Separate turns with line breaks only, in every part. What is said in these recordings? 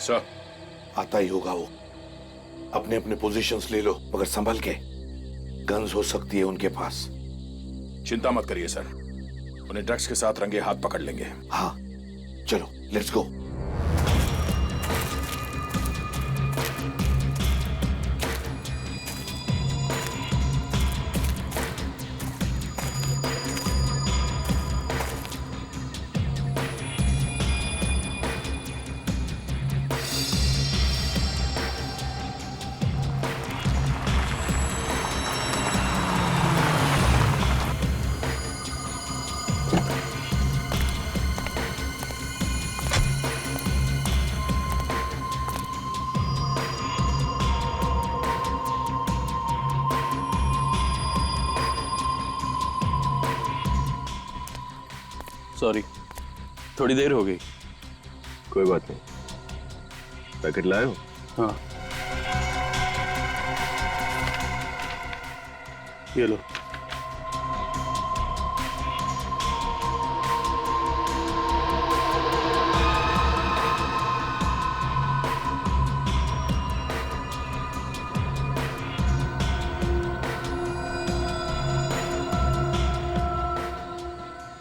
Sir
आता ही होगा वो। अपने अपने पोजीशंस ले लो, मगर संभल के। गन्स हो सकती है उनके पास।
चिंता मत करिए सर, उन्हें ड्रग्स के साथ रंगे हाथ पकड़ लेंगे।
हाँ चलो, लेट्स गो।
सॉरी, थोड़ी देर हो गई।
कोई बात नहीं। पैकेट लाए हो?
हाँ, ये लो।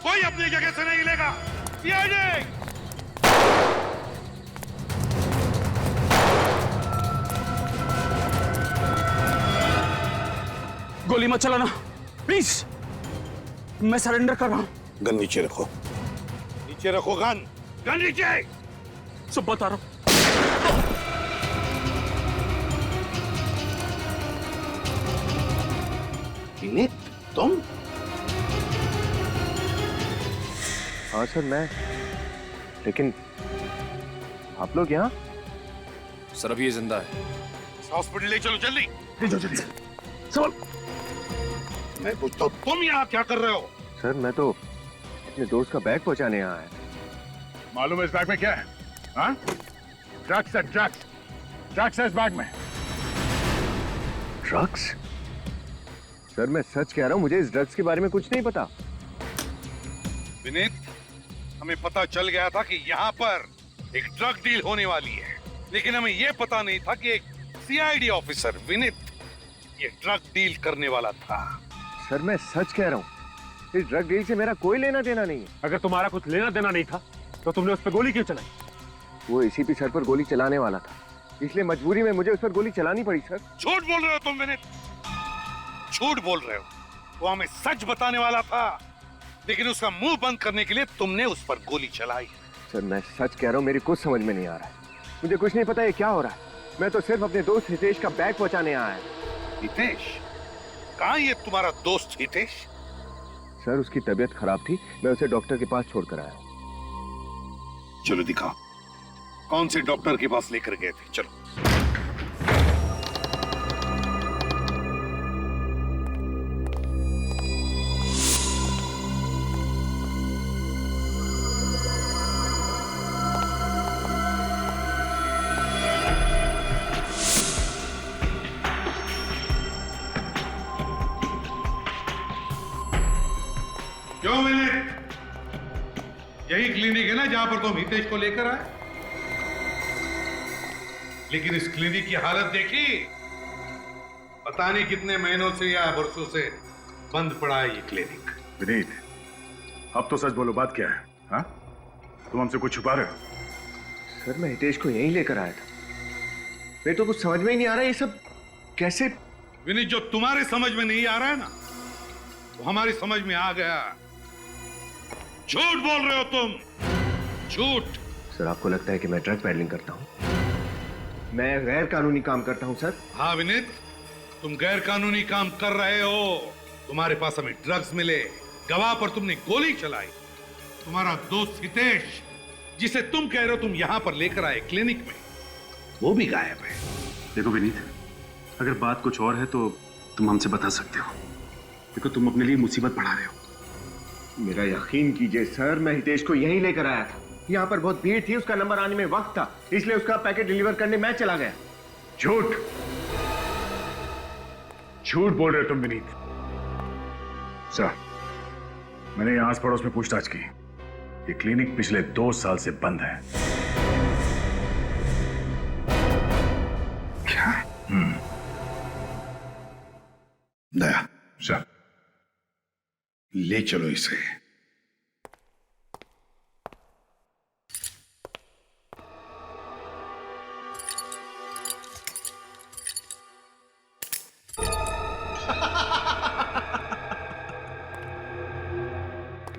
कोई अपनी जगह से नहीं लेगा।
गोली मत चलाना प्लीज, मैं सरेंडर कर रहा हूं।
गन नीचे रखो।
नीचे रखो गन। गन नीचे।
सब बता रहा हूं।
विनीत, तुम?
हाँ सर, मैं। लेकिन आप लोग यहाँ?
सर अभी ये जिंदा है।
हॉस्पिटल ले चलो जल्दी। मैं पूछता हूँ तुम यहाँ क्या कर रहे हो?
सर मैं तो अपने दोस्त का बैग पहुंचाने यहाँ आया।
मालूम है इस बैग में क्या है? हाँ? ड्रग्स है, ड्रग्स। ड्रग्स है इस बैग में।
ड्रग्स? सर मैं सच कह रहा हूँ, मुझे इस ड्रग्स के बारे में कुछ नहीं पता।
विनीत, हमें पता चल गया था कि यहाँ पर एक ड्रग डील होने वाली है, लेकिन हमें यह पता नहीं था कि एक सीआईडी ऑफिसर विनीत ये ड्रग डील करने वाला था।
सर मैं सच कह रहा हूँ, इस ड्रग डील से मेरा कोई लेना देना नहीं है।
अगर तुम्हारा कुछ लेना देना नहीं था तो तुमने उस पर गोली क्यों चलाई?
वो एसीपी सर पर गोली चलाने वाला था, इसलिए मजबूरी में मुझे उस पर गोली चलानी पड़ी। सर
झूठ बोल रहे हो तुम विनीत, झूठ बोल रहे हो। वो हमें सच बताने वाला था, लेकिन उसका मुंह बंद करने के लिए तुमने उस पर गोली चलाई।
सर मैं सच कह रहा हूँ, मेरी कुछ समझ में नहीं आ रहा है। मुझे कुछ नहीं पता ये क्या हो रहा है। मैं तो सिर्फ अपने दोस्त हितेश का बैग पहुंचाने आया है।
हितेश? कहाँ ये तुम्हारा दोस्त हितेश?
सर उसकी तबीयत खराब थी, मैं उसे डॉक्टर के पास छोड़कर आया।
चलो दिखाओ, कौन से डॉक्टर के पास लेकर गए थे? चलो। क्यों विनीत? यही क्लिनिक है ना जहां पर तुम हितेश को लेकर आए? लेकिन इस क्लिनिक की हालत देखी? पता नहीं कितने महीनों से या वर्षों से बंद पड़ा है ये क्लिनिक।
विनीत, अब तो सच बोलो, बात क्या है? हाँ, तुम हमसे कुछ छुपा रहे हो?
सर मैं हितेश को यहीं लेकर आया था। मेरे तो कुछ समझ में ही नहीं आ रहा ये सब कैसे।
विनीत, जो तुम्हारे समझ में नहीं आ रहा है ना, वो हमारी समझ में आ गया। झूठ बोल रहे हो तुम, झूठ।
सर आपको लगता है कि मैं ड्रग पेडलिंग करता हूँ? मैं गैर कानूनी काम करता हूँ सर।
हाँ विनीत, तुम गैर कानूनी काम कर रहे हो। तुम्हारे पास हमें ड्रग्स मिले, गवाह पर तुमने गोली चलाई। तुम्हारा दोस्त हितेश, जिसे तुम कह रहे हो तुम यहां पर लेकर आए क्लिनिक में, वो भी गायब है।
देखो विनीत, अगर बात कुछ और है तो तुम हमसे बता सकते हो। देखो तुम अपने लिए मुसीबत बढ़ा रहे हो।
मेरा यकीन कीजिए सर, मैं हितेश को यहीं लेकर आया था। यहाँ पर बहुत भीड़ थी, उसका नंबर आने में वक्त था, इसलिए उसका पैकेट डिलीवर करने मैं चला गया।
झूठ, झूठ बोल रहे हो तुम विनीत। सर, मैंने यहाँ आस पड़ोस में पूछताछ की। ये क्लिनिक पिछले 2 साल से बंद है।
दया सर, ले चलो इसे।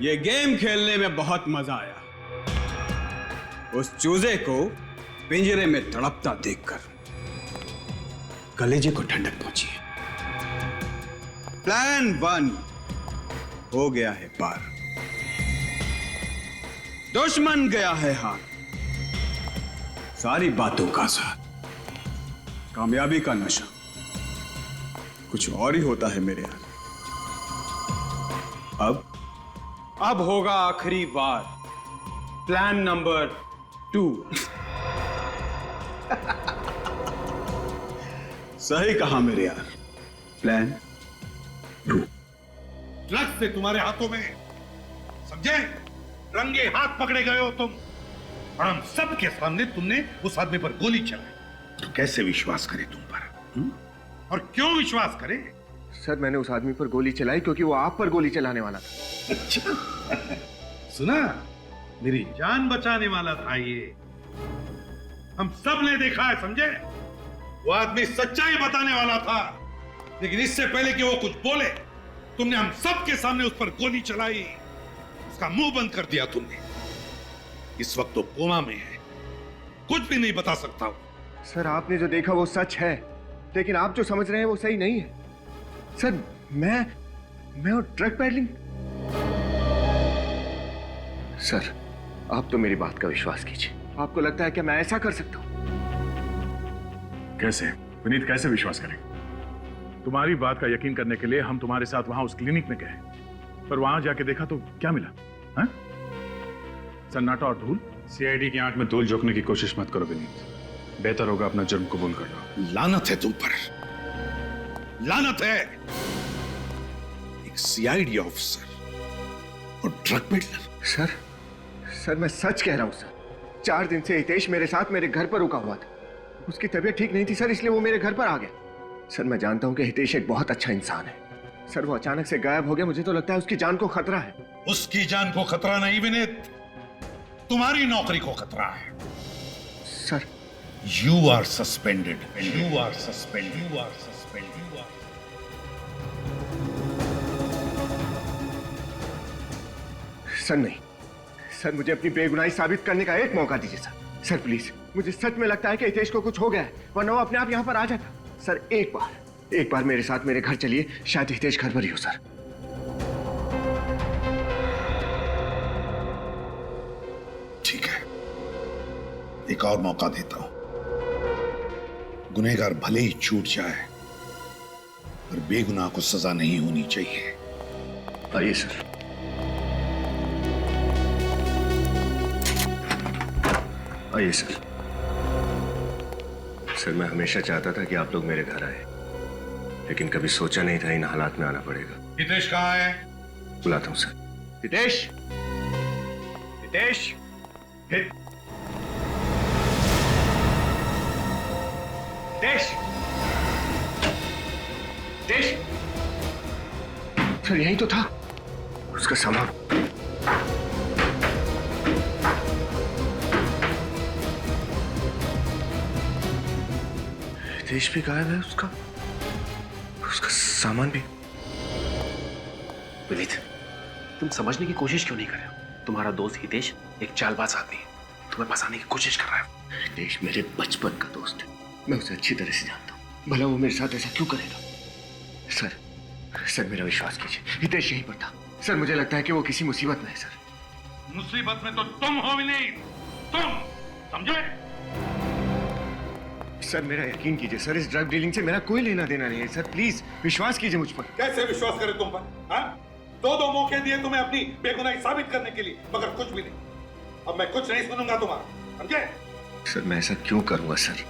ये गेम खेलने में बहुत मजा आया। उस चूजे को पिंजरे में तड़पता देखकर कलेजे को ठंडक पहुंची है। प्लान 1 हो गया है पार, दुश्मन गया है हार। सारी बातों का साथ, कामयाबी का नशा कुछ और ही होता है मेरे यार। अब होगा आखिरी बार, प्लान नंबर 2। सही कहा मेरे यार, प्लान 2।
ड्रग्स से तुम्हारे हाथों में, समझे? रंगे हाथ पकड़े गए हो तुम, और हम सबके सामने तुमने उस आदमी पर गोली चलाई।
तो कैसे विश्वास करे तुम पर?
और क्यों विश्वास करे?
सर मैंने उस आदमी पर गोली चलाई क्योंकि वो आप पर गोली चलाने वाला था।
सुना, मेरी जान बचाने वाला था ये। हम सब ने देखा है, समझे? वो आदमी सच्चाई बताने वाला था, लेकिन इससे पहले कि वो कुछ बोले, तुमने हम सब के सामने उस पर गोली चलाई। उसका मुंह बंद कर दिया तुमने। इस वक्त तो कोमा में है, कुछ भी नहीं बता सकता हूं।
सर आपने जो देखा वो सच है, लेकिन आप जो समझ रहे हैं वो सही नहीं है। सर मैं ड्रग पैडलिंग। सर आप तो मेरी बात का विश्वास कीजिए। आपको लगता है कि मैं ऐसा कर सकता हूं?
कैसे विनीत, कैसे विश्वास करें? तुम्हारी बात का यकीन करने के लिए हम तुम्हारे साथ वहां उस क्लिनिक में गए, पर वहां जाके देखा तो क्या मिला? हाँ? सन्नाटा और धूल।
सीआईडी की आंख में धूल झोंकने की कोशिश मत करो विनीत, बेहतर होगा अपना जुर्म कबूल कर लो।
लानत है तुम पर, लानत है। एक सीआईडी ऑफिसर और ड्रग पेडलर।
सर मैं सच कह रहा हूं सर। 4 दिन से हितेश मेरे साथ मेरे घर पर रुका हुआ था। उसकी तबीयत ठीक नहीं थी सर, इसलिए वो मेरे घर पर आ गया। सर मैं जानता हूं कि हितेश एक बहुत अच्छा इंसान है। सर वो अचानक से गायब हो गया, मुझे तो लगता है उसकी जान को खतरा है।
उसकी जान को खतरा नहीं विनीत, तुम्हारी नौकरी को खतरा है।
Sir
You are suspended. You are suspended. You are suspended. You are.
Sir नहीं, सर मुझे अपनी बेगुनाही साबित करने का एक मौका दीजिए सर। सर प्लीज, मुझे सच में लगता है कि हितेश को कुछ हो गया है, वरना वो अपने आप यहाँ पर आ जाता। सर एक बार मेरे साथ मेरे घर चलिए, शायद हितेश घर पर ही हो सर।
ठीक है, एक और मौका देता हूं। गुनहगार भले ही छूट जाए, पर बेगुनाह को सजा नहीं होनी चाहिए।
आइए सर। आइए सर। सर मैं हमेशा चाहता था कि आप लोग मेरे घर आए, लेकिन कभी सोचा नहीं था इन हालात में आना पड़ेगा।
हितेश कहाँ है?
बुलाता हूं सर। हितेश, हितेश, हितेश, हितेश। सर यही तो था उसका सामान। हितेश भी गायब है, उसका सामान भी।
विनीत, तुम समझने की कोशिश क्यों नहीं कर रहे हो? तुम्हारा दोस्त हितेश एक चालबाज आदमी है, तुम्हें फंसाने की कोशिश कर रहा है।
हितेश मेरे बचपन का दोस्त है, मैं उसे अच्छी तरह से जानता हूँ। भला वो मेरे साथ ऐसा क्यों करेगा? सर मेरा विश्वास कीजिए, हितेश यहीं पर था। सर मुझे लगता है कि वो किसी मुसीबत में है सर।
मुसीबत में तो तुम हो विनीत, तुम समझे?
सर मेरा यकीन कीजिए सर, इस ड्रग डीलिंग से मेरा कोई लेना देना नहीं है सर। प्लीज विश्वास कीजिए मुझ पर।
कैसे विश्वास करें तुम पर? हाँ? 2 मौके दिए तुम्हें अपनी बेगुनाही साबित करने के लिए, मगर कुछ भी नहीं। अब मैं कुछ नहीं सुनूंगा तुम्हारा, समझे?
सर मैं ऐसा क्यों करूंगा सर?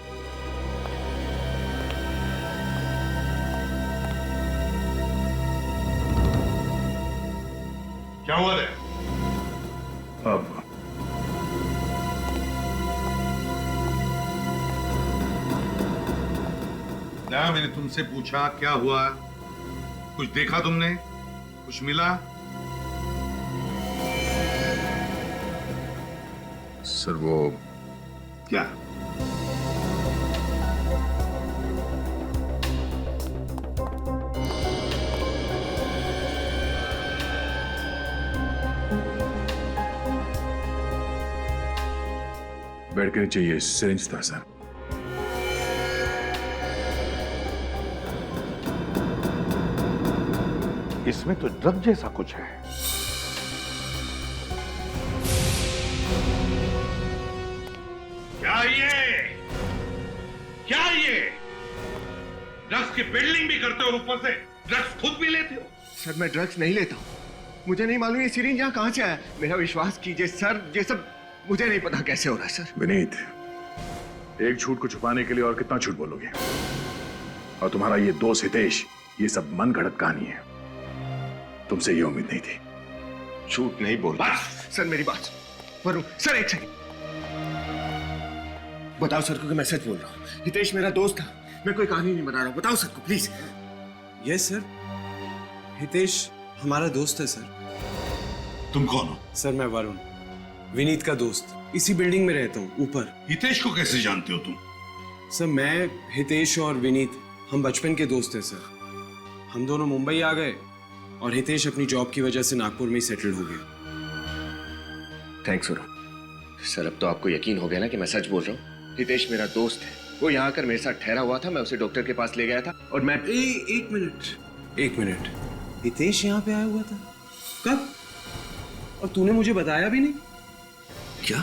क्या हुआ है?
अब
दया, मैंने तुमसे पूछा क्या हुआ, कुछ देखा तुमने, कुछ मिला?
सर वो
क्या?
बेड के नीचे ये सिरिंज था सर।
इसमें तो ड्रग जैसा कुछ है।
क्या ये? क्या ये? ड्रग्स की बिल्डिंग भी करते हो, ऊपर से ड्रग्स खुद भी लेते हो?
सर मैं ड्रग्स नहीं लेता हूँ। मुझे नहीं मालूम ये सिरिंज यहाँ कहाँ से आया। मेरा विश्वास कीजिए सर, ये सब मुझे नहीं पता कैसे हो रहा है सर।
विनीत, एक झूठ को छुपाने के लिए और कितना झूठ बोलोगे? और तुम्हारा ये दोस्त हितेश, ये सब मन गढ़ंत कहानी है। तुमसे ये उम्मीद नहीं थी।
झूठ नहीं बोल
बस।
सर, मेरी बात वरुण सर, एक सेकंड बताओ सर को कि मैं सच बोल रहा हूँ। हितेश मेरा दोस्त था, मैं कोई कहानी नहीं बना रहा हूँ। बताओ सर को प्लीज।
यस सर, हितेश हमारा दोस्त है सर।
तुम कौन हो?
सर मैं वरुण, विनीत का दोस्त। इसी बिल्डिंग में रहता हूँ ऊपर।
हितेश को कैसे जानते हो तुम?
सर मैं, हितेश और विनीत हम बचपन के दोस्त हैं सर। हम दोनों मुंबई आ गए और हितेश अपनी जॉब की वजह से नागपुर में ही सेटल हो गया।
थैंक्स वरुण। सर अब तो आपको यकीन हो गया ना कि मैं सच बोल रहा हूँ। हितेश मेरा दोस्त है, वो यहाँ आकर मेरे साथ ठहरा हुआ था, मैं उसे डॉक्टर के पास ले गया था और मैं
एक मिनट, हितेश यहाँ पे आया हुआ था कब? और तूने मुझे बताया भी नहीं।
क्या?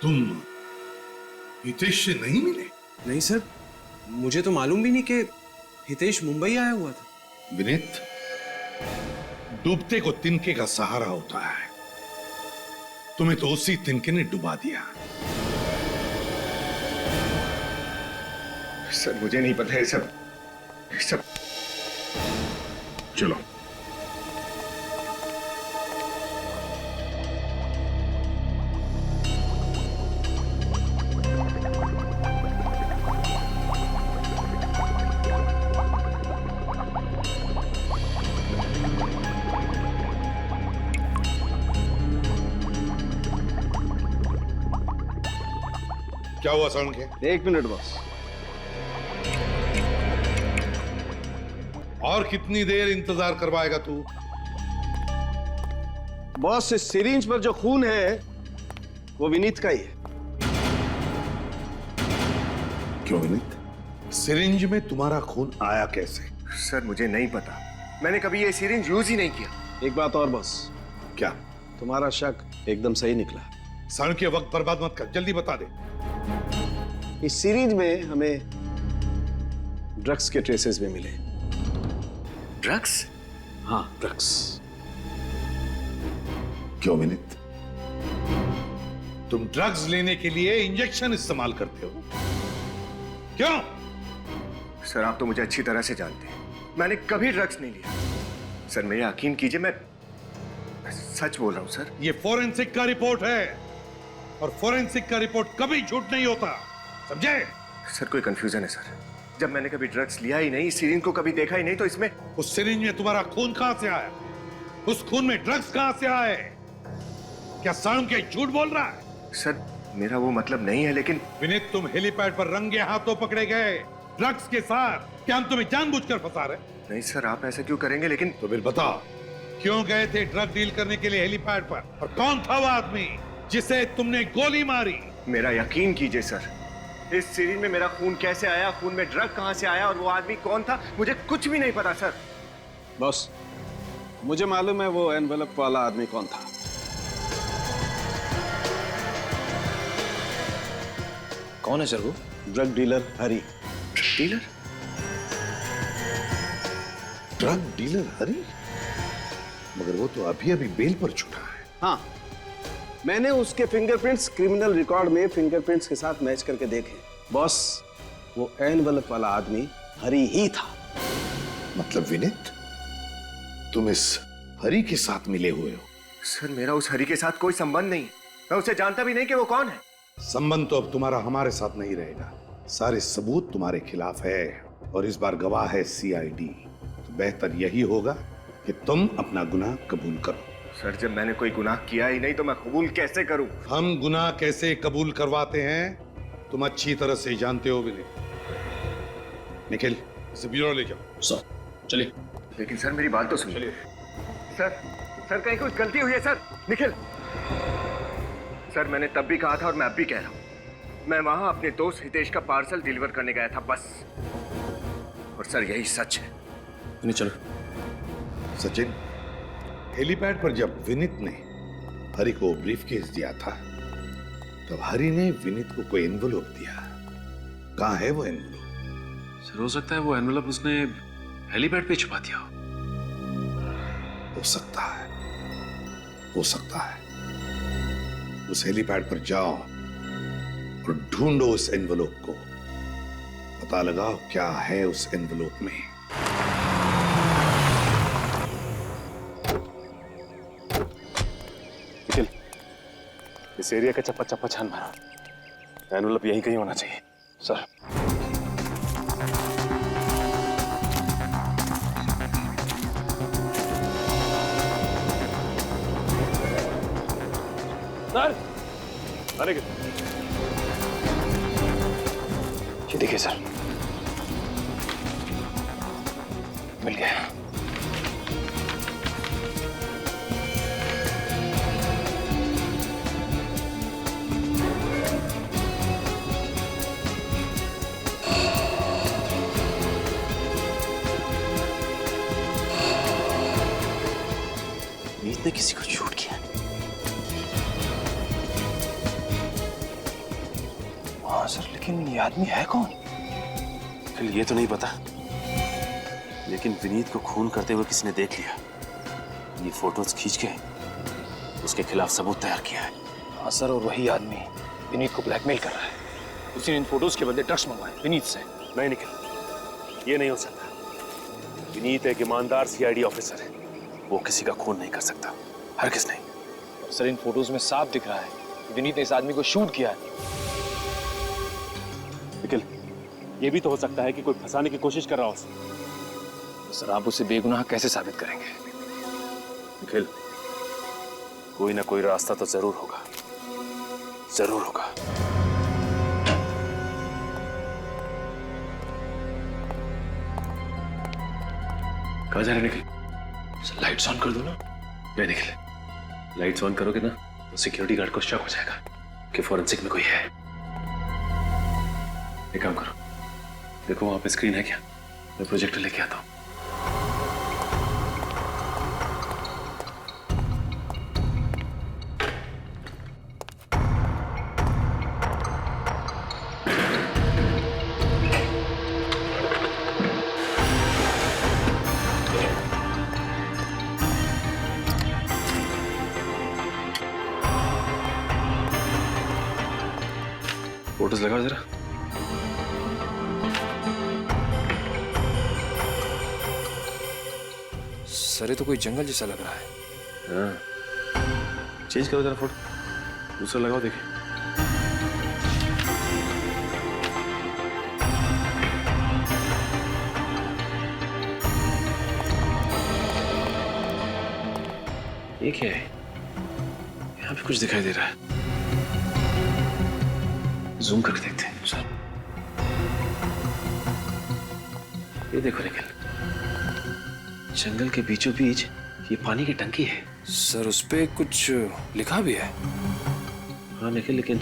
तुम हितेश से नहीं मिले?
नहीं सर, मुझे तो मालूम भी नहीं कि हितेश मुंबई आया हुआ था।
विनीत, डूबते को तिनके का सहारा होता है। तुम्हें तो उसी तिनके ने डुबा दिया।
सर मुझे नहीं पता है सब।
चलो।
क्या हुआ साउंड के?
एक मिनट बस।
और कितनी देर इंतजार करवाएगा तू?
बॉस, इस सिरिंज पर जो खून है वो विनीत का ही है।
क्यों विनीत? सिरिंज में तुम्हारा खून आया कैसे?
सर मुझे नहीं पता, मैंने कभी ये सिरिंज यूज ही नहीं किया।
एक बात और बॉस,
क्या?
तुम्हारा शक एकदम सही निकला।
साउंड के वक्त बर्बाद मत कर, जल्दी बता दे।
इस सीरीज में हमें ड्रग्स के ट्रेसेस भी मिले।
ड्रग्स?
हाँ, ड्रग्स।
क्यों विनीत? तुम ड्रग्स लेने के लिए इंजेक्शन इस्तेमाल करते हो? क्यों?
सर आप तो मुझे अच्छी तरह से जानते हैं, मैंने कभी ड्रग्स नहीं लिया। सर मेरा यकीन कीजिए, मैं सच बोल रहा हूं सर।
ये फोरेंसिक का रिपोर्ट है और फोरेंसिक का रिपोर्ट कभी झूठ नहीं होता, समझे?
सर कोई कंफ्यूजन है सर, जब मैंने कभी ड्रग्स लिया ही नहीं, सिरिंज को कभी देखा ही नहीं, तो इसमें
उस सिरिंज में तुम्हारा खून कहां से आया? उस खून में ड्रग्स कहां से आए? क्या साउंड के झूठ बोल रहा है?
सर मेरा वो मतलब नहीं है, लेकिन
विनीत तुम हेलीपैड पर रंगे हाथों पकड़े गए ड्रग्स के साथ। क्या हम तुम्हें जानबूझकर फंसा रहे?
नहीं सर आप ऐसा क्यों करेंगे, लेकिन
तो फिर बताओ, क्यों गए थे ड्रग डील करने के लिए हेलीपैड पर? और कौन था वो आदमी जिसे तुमने गोली मारी?
मेरा यकीन कीजिए सर, इस सीरीज में मेरा खून कैसे आया, खून में ड्रग कहां से आया और वो आदमी कौन था, मुझे कुछ भी नहीं पता सर।
बॉस, मुझे मालूम है वो एनवेलप वाला आदमी कौन था।
कौन है सर वो?
ड्रग डीलर हरी।
डीलर?
ड्रग डीलर हरी? मगर वो तो अभी अभी बेल पर छूटा है।
हाँ, मैंने उसके फिंगरप्रिंट्स क्रिमिनल रिकॉर्ड में फिंगरप्रिंट्स के साथ मैच करके देखे। बॉस, वो एनवेलप वाला आदमी हरी ही था।
मतलब विनीत, तुम इस हरी के साथ मिले हुए हो?
सर मेरा उस हरी के साथ कोई संबंध नहीं, मैं उसे जानता भी नहीं कि वो कौन है।
संबंध तो अब तुम्हारा हमारे साथ नहीं रहेगा। सारे सबूत तुम्हारे खिलाफ है और इस बार गवाह है सीआईडी। तो बेहतर यही होगा कि तुम अपना गुनाह कबूल करो।
सर, जब मैंने कोई गुनाह किया ही नहीं तो मैं कबूल कैसे करूं?
हम गुनाह कैसे कबूल करवाते हैं तुम अच्छी तरह से जानते हो विनय। निखिल, इसे ब्यूरो ले जाओ।
सर चलिए।
लेकिन सर, मेरी बात तो सुनिए। सर कहीं कुछ गलती हुई है सर? निखिल सर, मैंने तब भी कहा था और मैं अब भी कह रहा हूं, मैं वहां अपने दोस्त हितेश का पार्सल डिलीवर करने गया था बस। और सर यही सच है।
नहीं चलो।
सचिन, हेलीपैड पर जब विनीत ने हरि को ब्रीफकेस दिया था तब हरि ने विनीत को कोई एनवेलप दिया। कहाँ है वो एनवेलप?
सर हो सकता है वो एनवेलप उसने हेलीपैड पे छुपा दिया
हो सकता है, हो सकता है। उस हेलीपैड पर जाओ और ढूंढो उस एनवेलप को। पता लगाओ क्या है उस एनवेलप में।
निखिल, इस एरिया का चप्पा चप्पा छान मारो। एनवेलप यहीं कहीं होना चाहिए। सर सर, अरे ये देखिए सर, मिल गया। मीत ने किसी को शूट किया। हाँ सर, लेकिन ये आदमी है कौन? फिर ये तो नहीं पता, लेकिन विनीत को खून करते हुए किसी ने देख लिया। ये फोटोज खींच के उसके खिलाफ सबूत तैयार किया है।
हाँ सर, और वही आदमी विनीत को ब्लैकमेल कर रहा है। उसी ने इन फोटोज के बदले ड्रग्स मंगवाए विनीत से।
नहीं निखिल, ये नहीं हो सकता। विनीत एक ईमानदार सीआईडी ऑफिसर है, वो किसी का खून नहीं कर सकता, हरगिज़ नहीं।
सर, इन फोटोज में साफ दिख रहा है कि विनीत ने इस आदमी को शूट किया है।
निखिल, ये भी तो हो सकता है कि कोई फंसाने की कोशिश कर रहा हो।
तो सर, आप उसे बेगुनाह कैसे साबित करेंगे?
निखिल, कोई ना कोई रास्ता तो जरूर होगा, जरूर होगा। कहाँ जा रहे निखिल?
सर, लाइट्स ऑन कर दो ना।
नहीं निखिल, लाइट्स ऑन करोगे ना तो सिक्योरिटी गार्ड को शक हो जाएगा कि फॉरेंसिक में कोई है। एक काम करो, देखो वहां पे स्क्रीन है क्या? मैं प्रोजेक्टर लेके आता हूं। फोटोज लगाओ जरा।
सर, ये तो कोई जंगल जैसा लग रहा है।
हाँ, चेंज करो जरा फोटो, दूसरा लगाओ देखिए। ये क्या है? यहाँ पे कुछ दिखाई दे रहा है, जूम करके देखते हैं। सर, ये देखो निखिल, जंगल के बीचों बीच ये पानी की टंकी है।
सर, उस पे कुछ लिखा भी है।
हाँ निखिल, लेकिन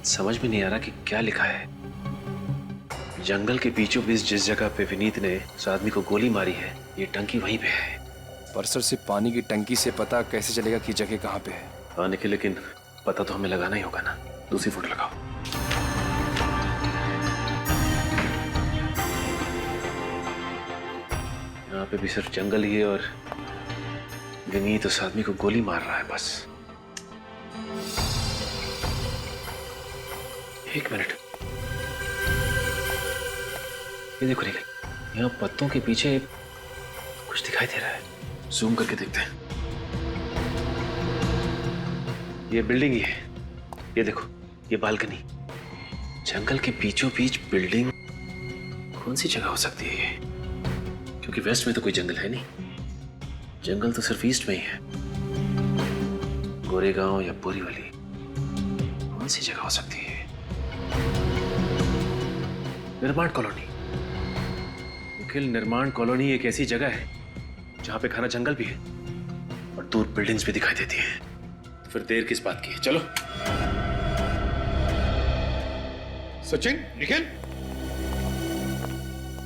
समझ में नहीं आ रहा कि क्या लिखा है। जंगल के बीचों बीच जिस जगह पे विनीत ने उस आदमी को गोली मारी है, ये टंकी वहीं पे है।
पर सर, सिर्फ पानी की टंकी से पता कैसे चलेगा कि जगह कहाँ पे है?
हाँ निखिल, लेकिन पता तो हमें लगाना ही होगा ना। दूसरी फोटो लगाओ। यहाँ पे भी सिर्फ जंगल ही है और विनीत उस आदमी को गोली मार रहा है बस। एक मिनट, ये देखो निखिल, यहाँ पत्तों के पीछे कुछ दिखाई दे रहा है। जूम करके देखते हैं। ये बिल्डिंग ही है, ये देखो, ये बालकनी, जंगल के बीचों बीच बिल्डिंग, कौन सी जगह हो सकती है ये? क्योंकि वेस्ट में तो कोई जंगल है नहीं, जंगल तो सिर्फ ईस्ट में ही है। गोरेगांव या बोरीवली, कौन सी जगह हो सकती है? निर्माण कॉलोनी। निखिल, निर्माण कॉलोनी एक ऐसी जगह है जहां पे घना जंगल भी है और दूर बिल्डिंग्स भी दिखाई देती हैं। तो फिर देर किस बात की है? चलो।
सचिन, निखिल,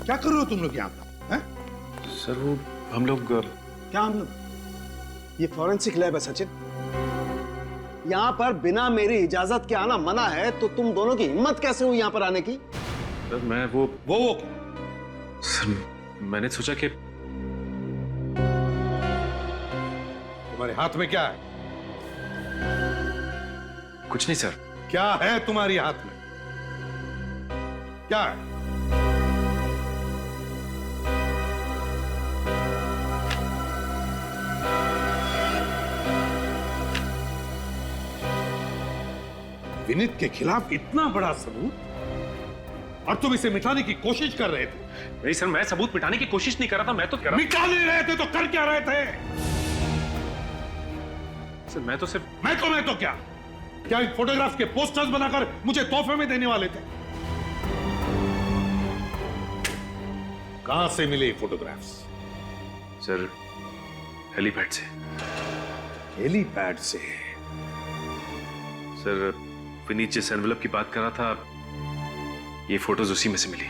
क्या कर रहे हो तुम लोग यहाँ पर? हैं?
सर वो हम लोग
क्या हम लोग? ये फॉरेंसिक लैब है सचिन। यहाँ पर बिना मेरी इजाजत के आना मना है, तो तुम दोनों की हिम्मत कैसे हुई यहाँ पर आने की?
सर मैं वो सर मैंने सोचा कि
तुम्हारे हाथ में क्या है?
कुछ नहीं सर।
क्या है तुम्हारे हाथ में? क्या है? विनीत के खिलाफ इतना बड़ा सबूत और तुम इसे मिटाने की कोशिश कर रहे थे।
नहीं सर, मैं सबूत मिटाने की कोशिश नहीं कर रहा था, मैं तो कर रहा
मिटा नहीं रहे थे तो कर क्या रहे थे?
सर मैं तो
क्या इन फोटोग्राफ के पोस्टर्स बनाकर मुझे तोहफे में देने वाले थे? कहां से मिले ये फोटोग्राफ्स?
सर हेलीपैड से।
हेलीपैड से?
सर विनीत जिस एनवेलप की बात कर रहा था, ये फोटोज उसी में से मिली।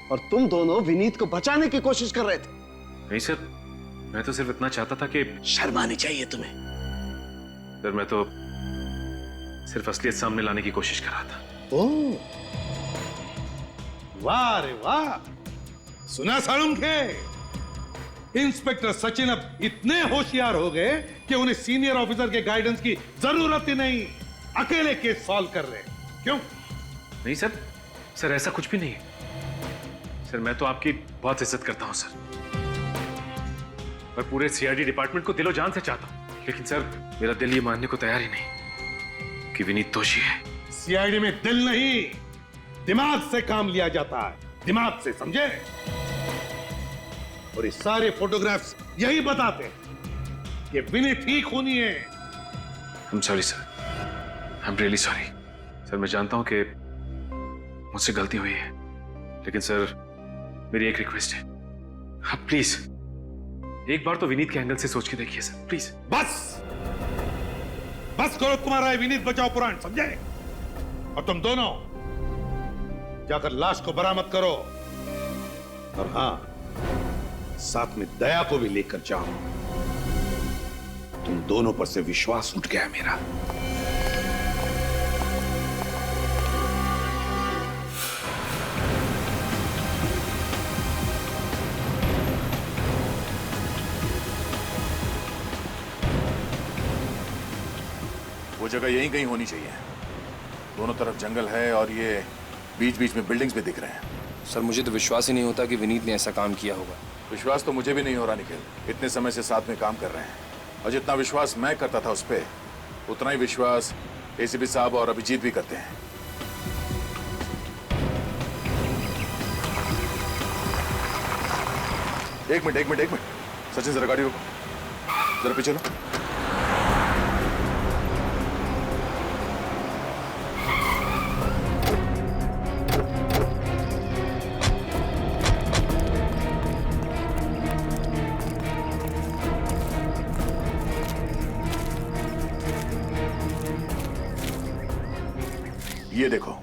और तुम दोनों विनीत को बचाने की कोशिश कर रहे थे?
नहीं सर, मैं तो सिर्फ इतना चाहता था कि
शर्म आनी चाहिए तुम्हें।
सर मैं तो सिर्फ असलियत सामने लाने की कोशिश कर रहा था।
ओह, वाह रे वाह! सुना साळुंखे? इंस्पेक्टर सचिन अब इतने होशियार हो गए कि उन्हें सीनियर ऑफिसर के गाइडेंस की जरूरत ही नहीं, अकेले केस सॉल्व कर रहे। क्यों?
नहीं सर, सर ऐसा कुछ भी नहीं है। सर मैं तो आपकी बहुत इज्जत करता हूं सर, मैं पूरे सीआईडी डिपार्टमेंट को दिलो जान से चाहता हूं, लेकिन सर मेरा दिल ये मानने को तैयार ही नहीं कि विनीत दोषी है।
सीआईडी में दिल नहीं, दिमाग से काम लिया जाता है, दिमाग से, समझे? और ये सारे फोटोग्राफ्स यही बताते हैं कि विनीत ही खूनी है।
I am sorry sir, I am really sorry. Sir मैं जानता हूं कि मुझसे गलती हुई है, लेकिन सर मेरी एक रिक्वेस्ट है, आप प्लीज एक बार तो विनीत के एंगल से सोच के देखिए सर, प्लीज।
बस करो तुम्हारा विनीत बचाओ पुराण, समझे? और तुम दोनों जाकर लाश को बरामद करो, और हां, साथ में दया को भी लेकर जाओ। तुम दोनों पर से विश्वास उठ गया मेरा।
वो जगह यहीं कहीं होनी चाहिए। दोनों तरफ जंगल है और ये बीच बीच में बिल्डिंग्स भी दिख रहे हैं।
सर मुझे तो विश्वास ही नहीं होता कि विनीत ने ऐसा काम किया होगा।
विश्वास तो मुझे भी नहीं हो रहा निखिल, इतने समय से साथ में काम कर रहे हैं, और जितना विश्वास मैं करता था उस पर, उतना ही विश्वास एसीपी साहब और अभिजीत भी करते हैं। एक मिनट सचिन, जरा गाड़ी रोको, जरा पीछे लो। ये देखो,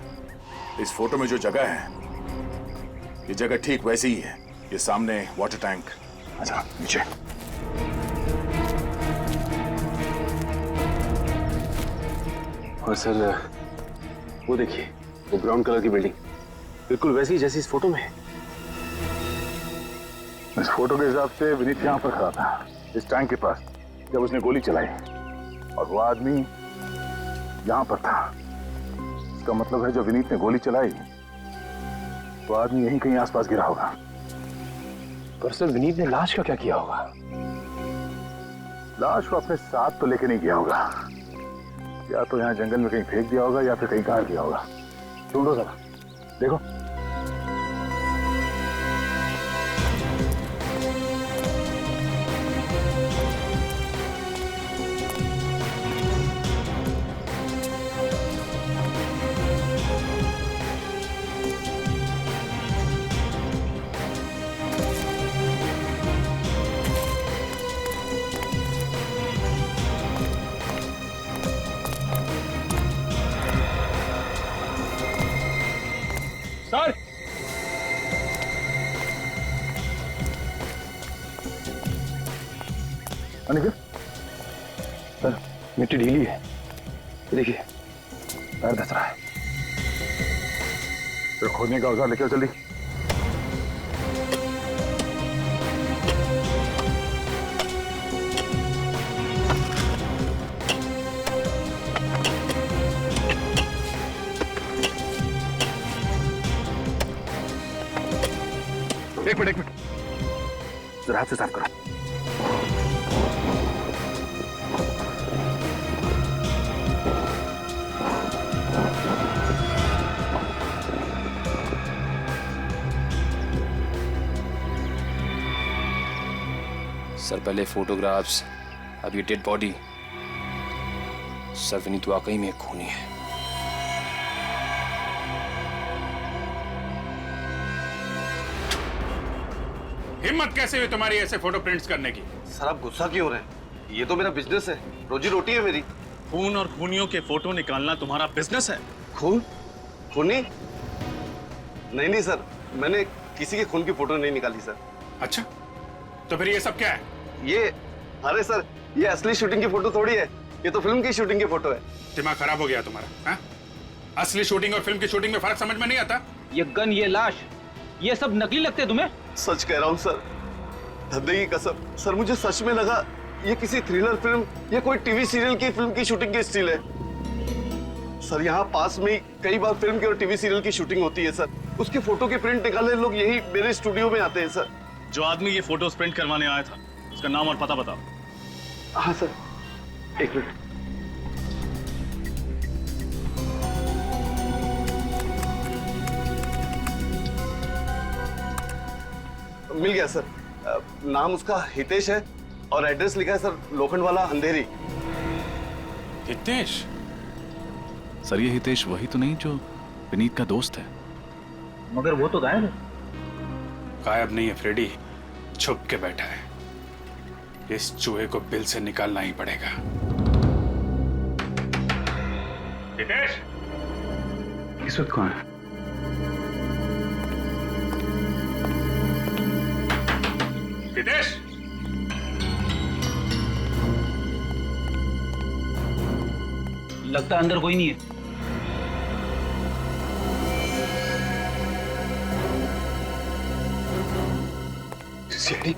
इस फोटो में जो जगह है, ये जगह ठीक वैसी ही है। ये सामने वाटर टैंक। अच्छा, नीचे।
और सर वो देखिए, वो ब्राउन कलर की बिल्डिंग बिल्कुल वैसी ही जैसी इस फोटो में है।
इस फोटो के हिसाब से विनीत यहाँ पर खड़ा था, इस टैंक के पास, जब उसने गोली चलाई, और वो आदमी यहाँ पर था। इसका मतलब है जब विनीत ने गोली चलाई, वो आदमी यहीं कहीं आसपास गिरा होगा।
पर सर विनीत ने लाश का क्या किया होगा?
लाश को अपने साथ तो लेके नहीं गया होगा, या तो यहाँ जंगल में कहीं फेंक दिया होगा या फिर कहीं काट दिया होगा। ढूंढो जरा, देखो।
सर
अनिकेत,
सर मिट्टी ढीली है, देखिए पैर धस रहा है।
तो खोदने का औजार लेकर जल्दी। एक मिनट जरा हाथ से साफ करो।
सर पहले फोटोग्राफ्स, अब ये डेड बॉडी। सर विनीत वाकई में एक खूनी है।
हिम्मत कैसे हुई तुम्हारी ऐसे फोटो प्रिंट्स करने की?
सर आप गुस्सा क्यों हो रहे हैं? ये तो मेरा बिजनेस है, रोजी रोटी है मेरी।
खून और खूनियों के फोटो निकालना तुम्हारा बिजनेस है?
खून? खूनी? नहीं सर, मैंने किसी के खून की फोटो नहीं निकाली सर।
अच्छा, तो फिर ये सब क्या है?
ये, अरे सर, ये असली शूटिंग की फोटो थोड़ी है, ये तो फिल्म की शूटिंग की फोटो है।
दिमाग खराब हो गया तुम्हारा? हाँ? असली शूटिंग और फिल्म की शूटिंग में फर्क समझ में नहीं आता?
ये गन, ये लाश, ये सब नकली लगते हैं तुम्हें?
सच कह रहा हूँ सर, धंधे की कसम। सर मुझे सच में लगा ये किसी थ्रिलर फिल्म या कोई टीवी सीरियल की फिल्म की शूटिंग की स्टिल है। सर यहाँ पास में कई बार फिल्म की और टीवी सीरियल की शूटिंग होती है सर। उसके फोटो के प्रिंट निकालने लोग यही मेरे स्टूडियो में आते हैं सर।
जो आदमी ये फोटोज प्रिंट करवाने आया था, उसका नाम और पता बताओ।
हाँ सर, एक मिनट। मिल गया सर, नाम उसका हितेश है और एड्रेस लिखा है सर लोखंडवाला अंधेरी।
हितेश?
सर ये हितेश वही तो नहीं जो विनीत का दोस्त है?
मगर वो तो गायब है।
गायब नहीं है फ्रेडी, छुप के बैठा है। इस चूहे को बिल से निकालना ही पड़ेगा। हितेश?
इस वक्त कौन है?
हितेश?
लगता है अंदर कोई नहीं है।
सीढ़ी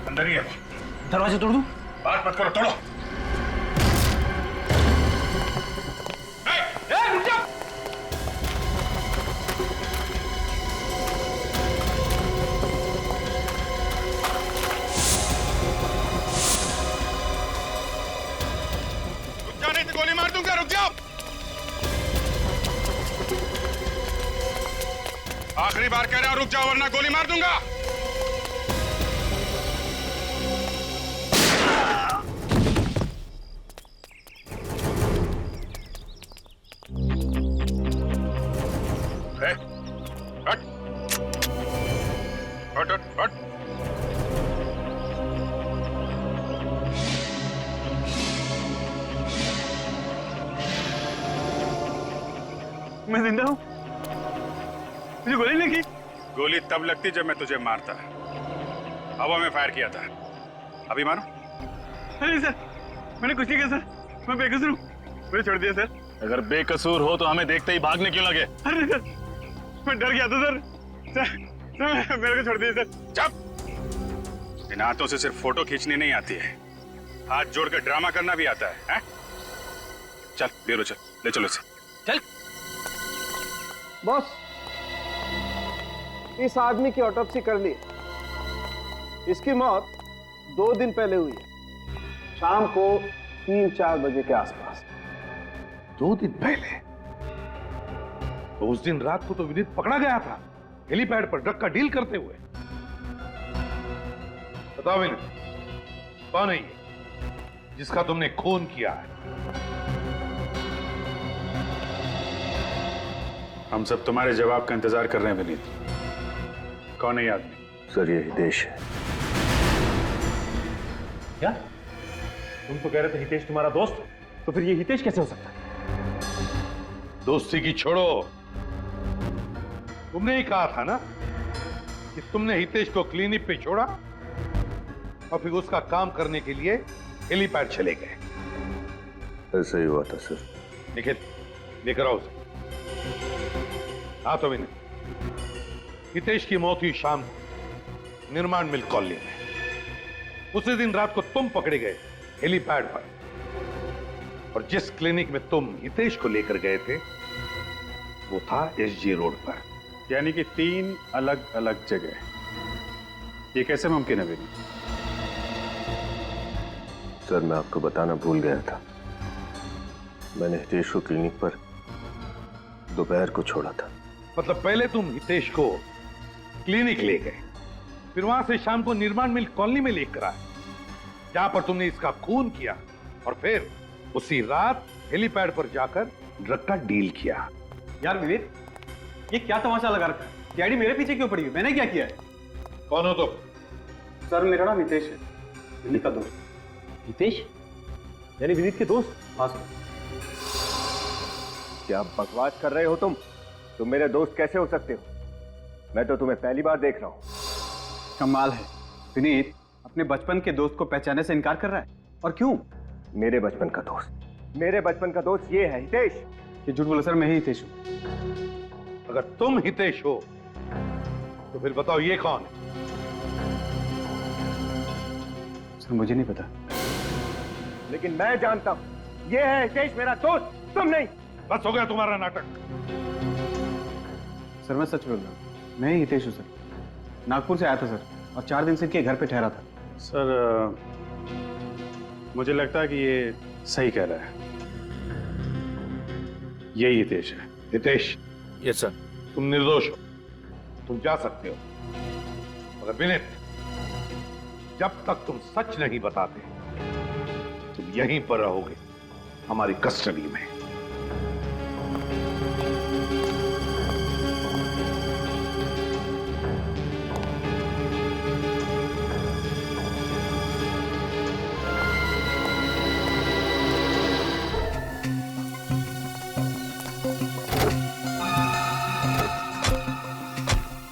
अंदर ही है।
दरवाजा तोड़ दूं?
बात मत करो, तोड़ो।
रुक जा!
रुक जा, नहीं तो गोली मार दूंगा। रुक जाओ। आखिरी बार कह रहा हूं, रुक जाओ वरना गोली मार दूंगा। हट हट हट हट।
मैं जिंदा हूँ? मुझे गोली लगी?
गोली तब लगती जब मैं तुझे मारता। हवा में फायर किया था। अभी मारो।
अरे सर, मैंने कुछ नहीं किया सर, मैं बेकसूर हूँ, मुझे छोड़ दिया सर। अगर बेकसूर हो तो हमें देखते ही भागने क्यों लगे? अरे सर, मैं डर गया था सर। सर मेरे को छोड़ दिया सर।
चुप। इन हाथों से सिर्फ फोटो खींचनी नहीं आती है, हाथ जोड़कर ड्रामा करना भी आता है? चल ले लो, चल ले चलो इसे।
चल।
बॉस, इस आदमी की ऑटोप्सी कर ली। इसकी मौत 2 दिन पहले हुई है। शाम को 3-4 बजे के आसपास।
2 दिन पहले? तो उस दिन रात को तो विनीत पकड़ा गया था हेलीपैड पर ड्रग का डील करते हुए। बताओ विनीत, कौन है ये जिसका तुमने खून किया है?
हम सब तुम्हारे जवाब का इंतजार कर रहे हैं विनीत। कौन है ये आदमी?
सर ये हितेश है।
क्या? तुम तो कह रहे थे हितेश तुम्हारा दोस्त, तो फिर ये हितेश कैसे हो सकता है?
दोस्ती की छोड़ो, तुमने ही कहा था ना कि तुमने हितेश को क्लिनिक पे छोड़ा और फिर उसका काम करने के लिए हेलीपैड चले गए।
ऐसा ही हुआ था सर।
निखिल, लेकर आओ उसे। हाँ तो विनय, हितेश की मौत हुई शाम को निर्माण मिल कॉलोनी में। उसी दिन रात को तुम पकड़े गए हेलीपैड पर, और जिस क्लिनिक में तुम हितेश को लेकर गए थे वो था एसजी रोड पर।
यानी कि 3 अलग अलग जगह। ये कैसे मुमकिन है विनीत?
सर मैं आपको बताना भूल गया था, मैंने हितेश को क्लिनिक पर दोपहर को छोड़ा था।
मतलब पहले तुम हितेश को क्लिनिक ले गए, फिर वहां से शाम को निर्माण मिल कॉलोनी में लेकर आए जहां पर तुमने इसका खून किया, और फिर उसी रात हेलीपैड पर जाकर ड्रग का डील किया।
यार विनीत, ये क्या तमाशा लगा रखा है? डैडी मेरे पीछे क्यों पड़ी हुई? मैंने क्या किया है?
कौन हो तुम?
सर मेरा नाम हितेश है, विनीत का दोस्त।
हितेश यानी विनीत के दोस्त?
हाँ सर।
क्या बकवास कर रहे हो तुम मेरे दोस्त कैसे हो सकते हो? मैं तो तुम्हें पहली बार देख रहा हूं।
कमाल है, विनीत अपने बचपन के दोस्त को पहचानने से इनकार कर रहा है। और क्यों?
मेरे बचपन का दोस्त ये है हितेश।
ये झूठ बोला सर, मैं ही हितेश हूं।
अगर तुम हितेश हो तो फिर बताओ ये कौन है?
सर मुझे नहीं पता।
लेकिन मैं जानता हूं, ये है हितेश मेरा दोस्त, तुम नहीं।
बस हो गया तुम्हारा नाटक।
सर मैं सच बोल रहा हूँ, मैं ही हितेश हूँ सर। नागपुर से आया था सर, और 4 दिन से इनके घर पे ठहरा था।
सर मुझे लगता है कि ये सही कह रहा है। यही हितेश है।
Hitesh,
yes sir.
तुम निर्दोष हो, तुम जा सकते हो। मगर विनीत, जब तक तुम सच नहीं बताते तुम यहीं पर रहोगे हमारी कस्टडी में।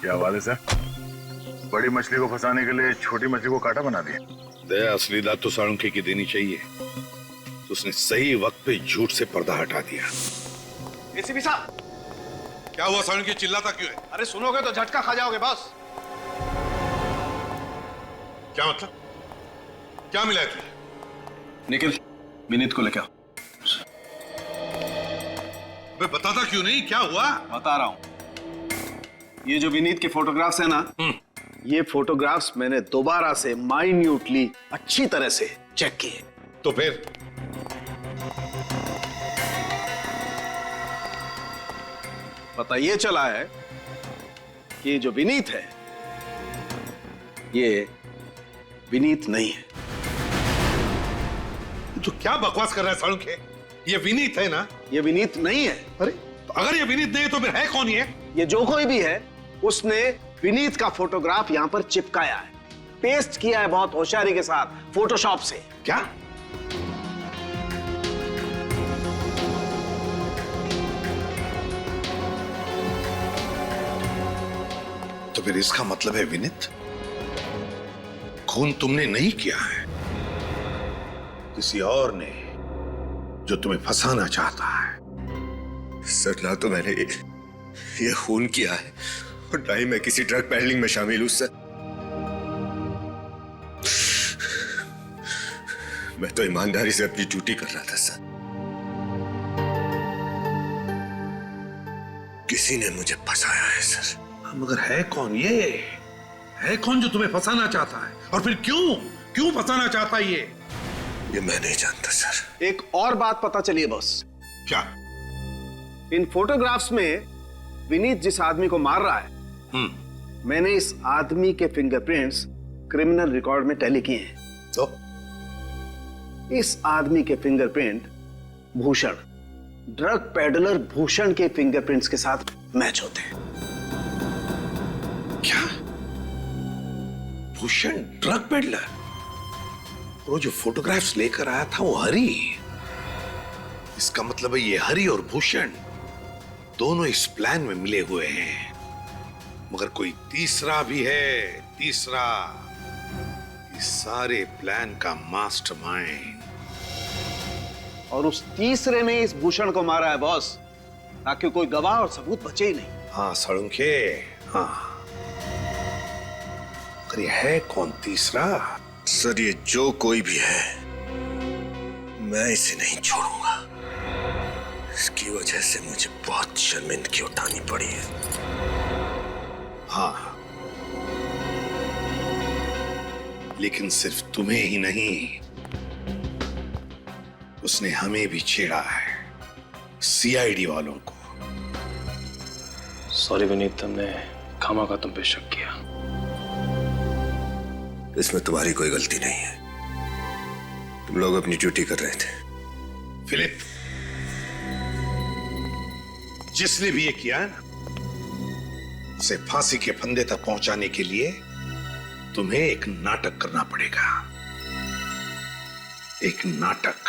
क्या बात है सर, बड़ी मछली को फंसाने के लिए छोटी मछली को कांटा बना दिया।
दया असली दाद तो साळुंखे की देनी चाहिए, तो उसने सही वक्त पे झूठ से पर्दा हटा दिया।
एसीपी साहब,
क्या हुआ साळुंखे, चिल्लाता क्यों है?
अरे सुनोगे तो झटका खा जाओगे बस।
क्या मतलब? क्या मिला है तुझे?
निखिल, विनीत को लेकर आओ।
अबे बताता क्यों नहीं, क्या हुआ?
बता रहा हूं। ये जो विनीत के फोटोग्राफ्स है ना, ये फोटोग्राफ्स मैंने दोबारा से माइन्यूटली अच्छी तरह से चेक किए।
तो फिर
पता ये चला है कि ये जो विनीत है ये विनीत नहीं है।
तू क्या बकवास कर रहा है साळुंखे? ये विनीत है ना?
ये विनीत नहीं है।
अरे तो अगर ये विनीत नहीं है तो फिर है कौन ये?
ये जो कोई भी है उसने विनीत का फोटोग्राफ यहां पर चिपकाया है, पेस्ट किया है बहुत होशियारी के साथ फोटोशॉप से।
क्या? तो फिर इसका मतलब है विनीत, खून तुमने नहीं किया है, किसी और ने जो तुम्हें फंसाना चाहता है।
सर ना तो मैंने ये खून किया है और ना ही मैं किसी ड्रग पैडलिंग में शामिल हूं सर। मैं तो ईमानदारी से अपनी ड्यूटी कर रहा था सर। किसी ने मुझे फंसाया है सर।
मगर है कौन ये? है कौन जो तुम्हें फंसाना चाहता है? और फिर क्यों फंसाना चाहता है ये?
ये मैं नहीं जानता सर।
एक और बात पता चली बॉस।
क्या?
इन फोटोग्राफ्स में विनीत जिस आदमी को मार रहा है, मैंने इस आदमी के फिंगरप्रिंट्स क्रिमिनल रिकॉर्ड में टैली किए हैं।
तो
इस आदमी के fingerprint Bhushan, drug peddler Bhushan के फिंगरप्रिंट्स के साथ मैच होते हैं।
क्या? Bhushan drug peddler? वो जो फोटोग्राफ्स लेकर आया था वो हरी। इसका मतलब है ये हरी और भूषण दोनों इस प्लान में मिले हुए हैं। मगर कोई तीसरा भी है, तीसरा। इस सारे प्लान का मास्टरमाइंड।
और उस तीसरे ने इस भूषण को मारा है बॉस, ताकि कोई गवाह और सबूत बचे ही नहीं।
हाँ सड़ुंखे, हाँ। मगर ये है कौन तीसरा?
सर ये जो कोई भी है, मैं इसे नहीं छोड़ूंगा। इसकी वजह से मुझे बहुत शर्मिंदगी उठानी पड़ी है।
हाँ, लेकिन सिर्फ तुम्हें ही नहीं, उसने हमें भी छेड़ा है, सीआईडी वालों को।
सॉरी विनीत, हमने खामा का तुम पे शक किया।
इसमें तुम्हारी कोई गलती नहीं है। तुम लोग अपनी ड्यूटी कर रहे थे।
फिलिप, जिसने भी ये किया है ना, उसे फांसी के फंदे तक पहुंचाने के लिए तुम्हें एक नाटक करना पड़ेगा। एक नाटक।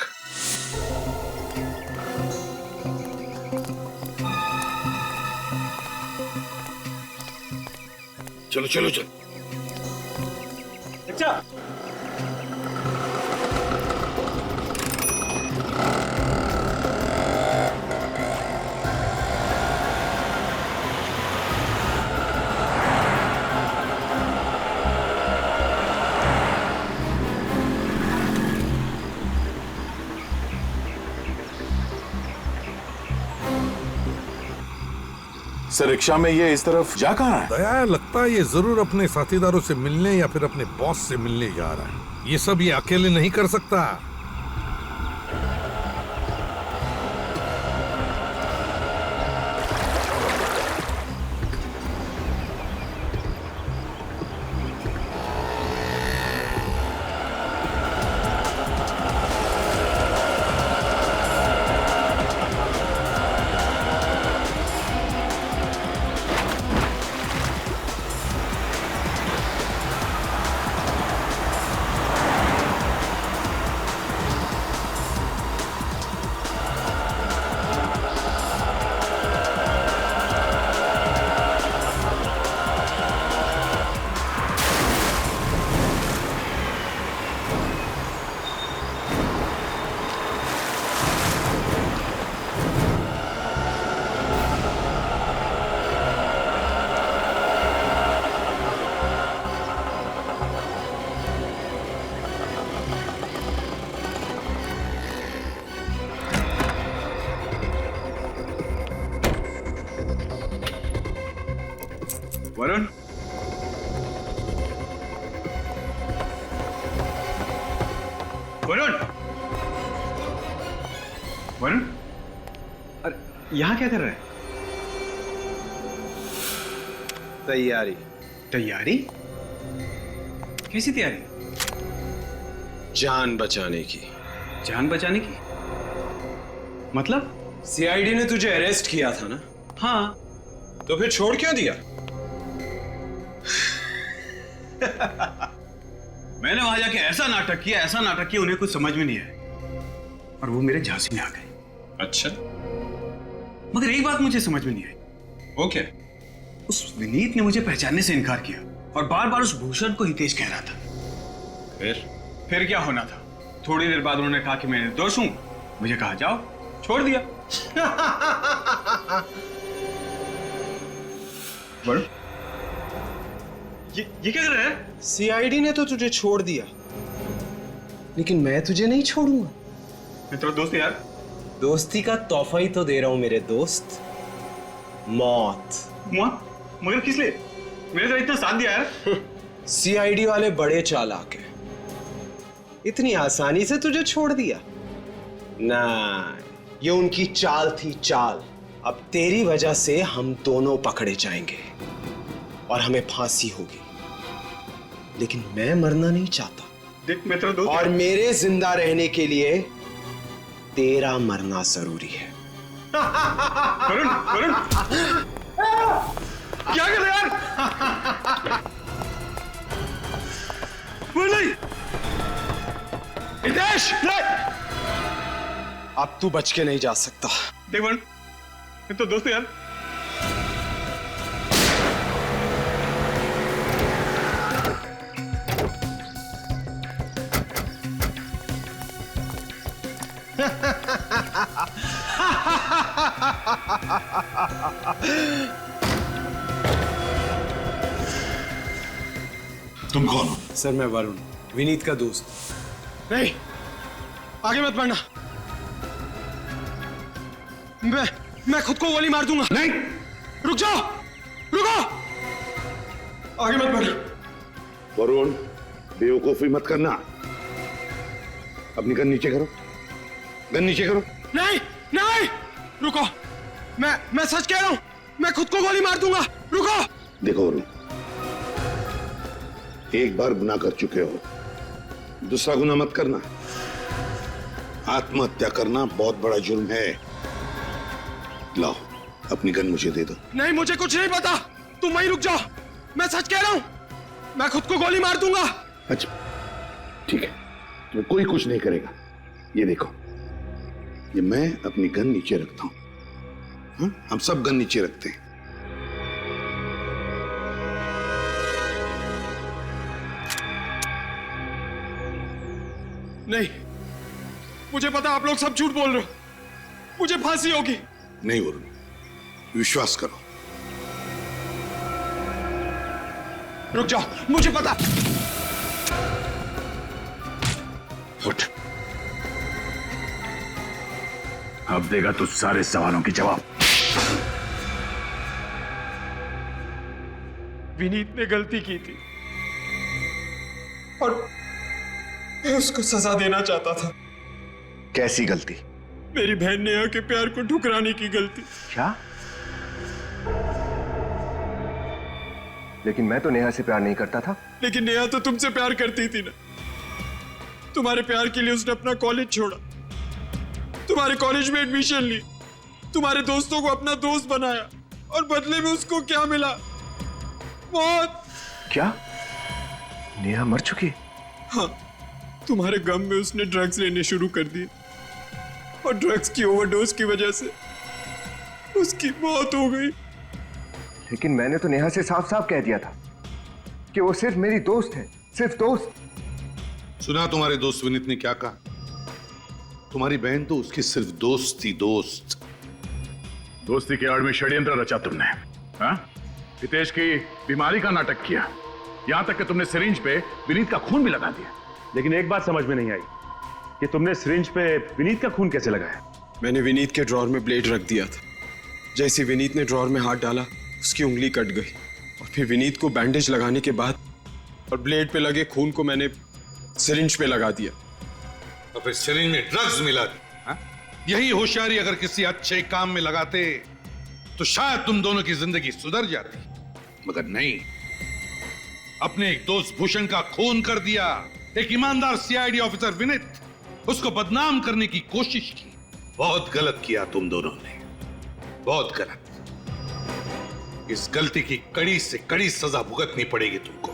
चलो चलो चलो।
अच्छा,
सर रिक्शा में ये इस तरफ जा कहाँ है?
दया, लगता है ये जरूर अपने साथीदारों से मिलने या फिर अपने बॉस से मिलने जा रहा है। ये सब ये अकेले नहीं कर सकता।
वरुण, वरुण, वरुण, अरे यहां क्या कर रहा है?
तैयारी।
तैयारी? कैसी तैयारी?
जान बचाने की।
जान बचाने की? मतलब?
सीआईडी ने तुझे अरेस्ट किया था ना?
हाँ।
तो फिर छोड़ क्यों दिया?
मैंने वहां जाके ऐसा नाटक किया उन्हें कुछ समझ में नहीं आया और वो मेरे झांसी में आ गए।
अच्छा,
मगर एक बात मुझे समझ में नहीं आई।
वो क्या?
उस विनीत ने मुझे पहचानने से इनकार किया और बार बार उस भूषण को हितेश कह रहा था। फिर क्या होना था? थोड़ी देर बाद उन्होंने कहा कि मैं निर्दोष हूं। मुझे कहा जाओ, छोड़ दिया। बड़ो, ये क्या कर रहा है?
सीआईडी ने तो तुझे छोड़ दिया, लेकिन मैं तुझे नहीं छोड़ूंगा।
मैं तेरा दोस्त है यार।
दोस्ती का तोहफा ही तो दे रहा हूं मेरे दोस्त, मौत।
मौत? मगर किस लिए? मैंने तो इतना साथ दिया यार।
सीआईडी वाले बड़े चालाक हैं।
इतनी आसानी से तुझे छोड़ दिया ना। ये उनकी चाल थी, चाल। अब तेरी वजह से हम दोनों पकड़े जाएंगे और हमें फांसी होगी, लेकिन मैं मरना नहीं चाहता।
देख मैं तेरा दोस्त,
और मेरे जिंदा रहने के लिए तेरा मरना जरूरी है।
वरुण, वरुण, क्या कर रहे यार? वो नहीं, हितेश,
अब तू बच के नहीं जा सकता।
देख वरुण, मैं तो दोस्त है यार।
तुम कौन हो?
सर मैं वरुण, विनीत का दोस्त। नहीं, आगे मत बढ़ना। मैं खुद को गोली मार दूंगा।
नहीं,
रुक जाओ, रुको, आगे मत बढ़ना।
वरुण, बेवकूफी मत करना। अपनी गन नीचे करो, गन नीचे करो।
नहीं, नहीं, रुको, मैं सच कह रहा हूं, मैं खुद को गोली मार दूंगा। रुको।
देखो वरुण, एक बार गुनाह कर चुके हो, दूसरा गुनाह मत करना। आत्महत्या करना बहुत बड़ा जुर्म है। लाओ, अपनी गन मुझे दे दो।
नहीं, मुझे कुछ नहीं पता, तुम वहीं रुक जाओ। मैं सच कह रहा हूं, मैं खुद को गोली मार दूंगा।
अच्छा ठीक है, तुम्हें कोई कुछ नहीं करेगा। ये देखो, ये मैं अपनी गन नीचे रखता हूं। हम सब गन नीचे रखते हैं।
नहीं, मुझे पता आप लोग सब झूठ बोल रहे हो, मुझे फांसी होगी।
नहीं वरुण, विश्वास करो।
रुक जाओ, मुझे पता।
उठ।
अब देगा तू सारे सवालों के जवाब।
विनीत ने गलती की थी और मैं उसको सजा देना चाहता था।
कैसी गलती?
मेरी बहन नेहा के प्यार को ठुकराने की गलती।
क्या? लेकिन मैं तो नेहा से प्यार नहीं करता था।
लेकिन नेहा तो तुमसे प्यार करती थी ना। तुम्हारे प्यार के लिए उसने अपना कॉलेज छोड़ा, तुम्हारे कॉलेज में एडमिशन ली, तुम्हारे दोस्तों को अपना दोस्त बनाया, और बदले में उसको क्या मिला? मौत।
क्या? नेहा मर चुकी?
हाँ, तुम्हारे गम में उसने ड्रग्स लेने शुरू कर दिए और ड्रग्स की ओवरडोज की वजह से उसकी मौत हो गई।
लेकिन मैंने तो नेहा से साफ साफ कह दिया था कि वो सिर्फ मेरी दोस्त है, सिर्फ दोस्त।
सुना तुम्हारे दोस्त विनीत ने क्या कहा?
तुम्हारी बहन तो उसकी सिर्फ दोस्त थी, दोस्त।
दोस्ती के आड़ में षड्यंत्र रचा तुमने। हाँ? हितेश की बीमारी का नाटक किया, यहां तक कि तुमने सिरिंज पे विनीत का खून भी लगा दिया।
लेकिन एक बात समझ में नहीं आई कि तुमने सिरिंज पे विनीत का खून कैसे लगाया?
मैंने विनीत के ड्रॉर में ब्लेड रख दिया था। जैसे विनीत ने ड्रॉर में हाथ डाला, उसकी उंगली कट गई, और फिर विनीत को बैंडेज लगाने के बाद और ब्लेड पे लगे खून को मैंने सिरिंज पे लगा दिया।
और फिर सिरिंज में ड्रग्स मिला दी। हाँ? यही होशियारी अगर किसी अच्छे काम में लगाते तो शायद तुम दोनों की जिंदगी सुधर जाती, मगर नहीं। अपने एक दोस्त भूषण का खून कर दिया, एक ईमानदार सीआईडी ऑफिसर विनीत, उसको बदनाम करने की कोशिश की। बहुत गलत किया तुम दोनों ने, बहुत गलत। इस गलती की कड़ी से कड़ी सजा भुगतनी पड़ेगी तुमको।